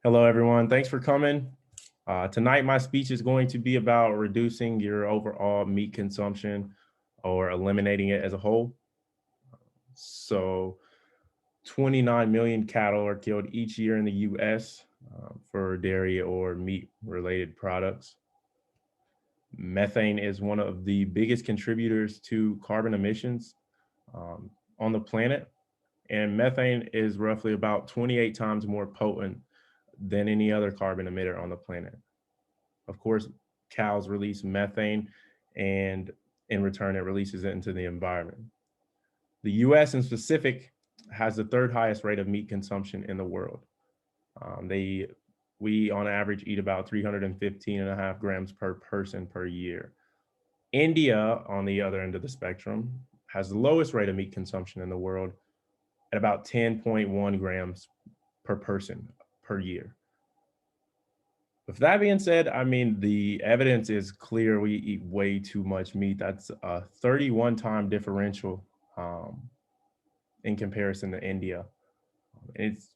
Hello, everyone. Thanks for coming. Tonight, my speech is going to be about reducing your overall meat consumption or eliminating it as a whole. So 29 million cattle are killed each year in the US for dairy or meat related products. Methane is one of the biggest contributors to carbon emissions on the planet. And methane is roughly about 28 times more potent than any other carbon emitter on the planet. Of course, cows release methane, and in return, it releases it into the environment. The US in specific has the third highest rate of meat consumption in the world. We on average eat about 315 and a half grams per person per year. India, on the other end of the spectrum, has the lowest rate of meat consumption in the world at about 10.1 grams per person per year. With that being said, I mean, the evidence is clear. We eat way too much meat. That's a 31 time differential in comparison to India. It's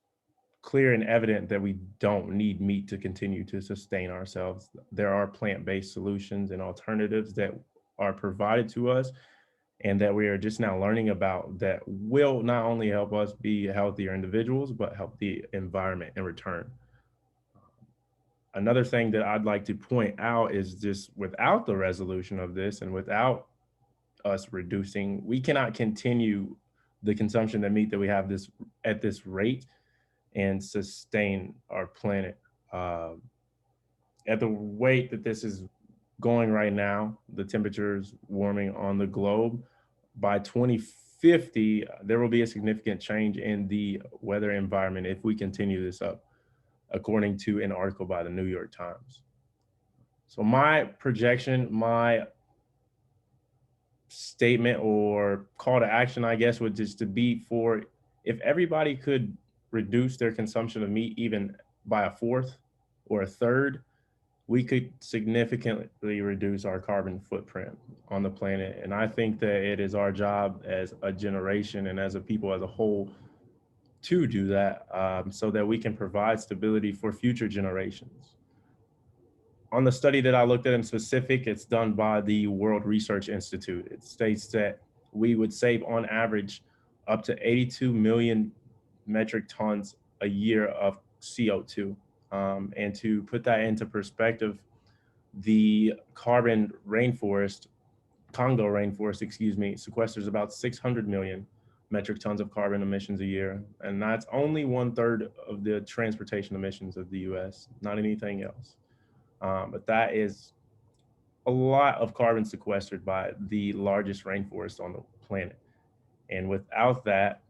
clear and evident that we don't need meat to continue to sustain ourselves. There are plant-based solutions and alternatives that are provided to us and that we are just now learning about that will not only help us be healthier individuals, but help the environment in return. Another thing that I'd like to point out is just without the resolution of this and without us reducing, we cannot continue the consumption of meat that we have this at this rate and sustain our planet. At the rate that this is going right now, the temperatures warming on the globe, by 2050, there will be a significant change in the weather environment if we continue this up, according to an article by the New York Times. So my projection, my statement or call to action, I guess, would just to be for if everybody could reduce their consumption of meat even by a fourth or a third, we could significantly reduce our carbon footprint on the planet. And I think that it is our job as a generation and as a people as a whole to do that so that we can provide stability for future generations. On the study that I looked at in specific, it's done by the World Research Institute. It states that we would save on average up to 82 million metric tons a year of CO2. And to put that into perspective, the carbon rainforest, Congo rainforest, excuse me, sequesters about 600 million metric tons of carbon emissions a year. And that's only 1/3 of the transportation emissions of the US, not anything else. But that is a lot of carbon sequestered by the largest rainforest on the planet. And without that,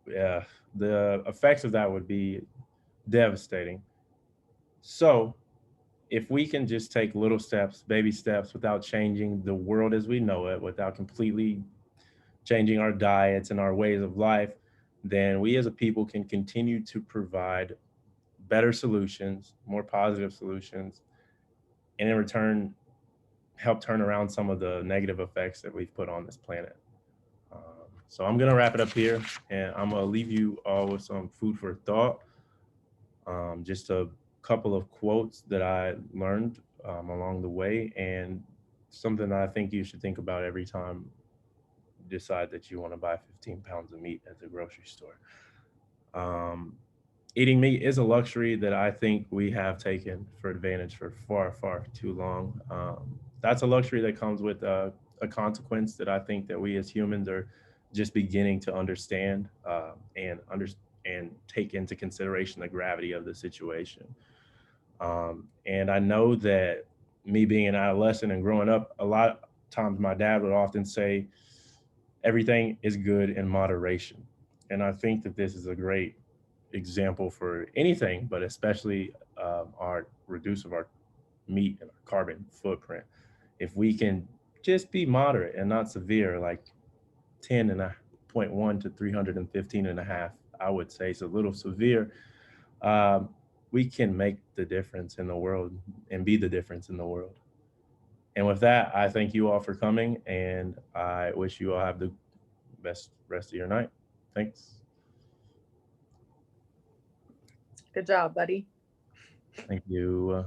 yeah, the effects of that would be devastating. So if we can just take little steps, baby steps, without changing the world as we know it, without completely changing our diets and our ways of life, then we as a people can continue to provide better solutions, more positive solutions, and in return, help turn around some of the negative effects that we've put on this planet. So I'm gonna wrap it up here, and I'm gonna leave you all with some food for thought. Just a couple of quotes that I learned along the way, and something that I think you should think about every time you decide that you want to buy 15 pounds of meat at the grocery store. Um, Eating meat is a luxury that I think we have taken for advantage for far, far too long. That's a luxury that comes with a consequence that I think that we as humans are just beginning to understand and take into consideration the gravity of the situation. And I know that me being an adolescent and growing up, a lot of times my dad would often say, everything is good in moderation. And I think that this is a great example for anything, but especially our reduce of our meat and our carbon footprint. If we can just be moderate and not severe, like 10.1 to 315 and a half, I would say it's a little severe. Um, we can make the difference in the world and be the difference in the world. And with that, I thank you all for coming, and I wish you all have the best rest of your night. Thanks. Good job, buddy. Thank you.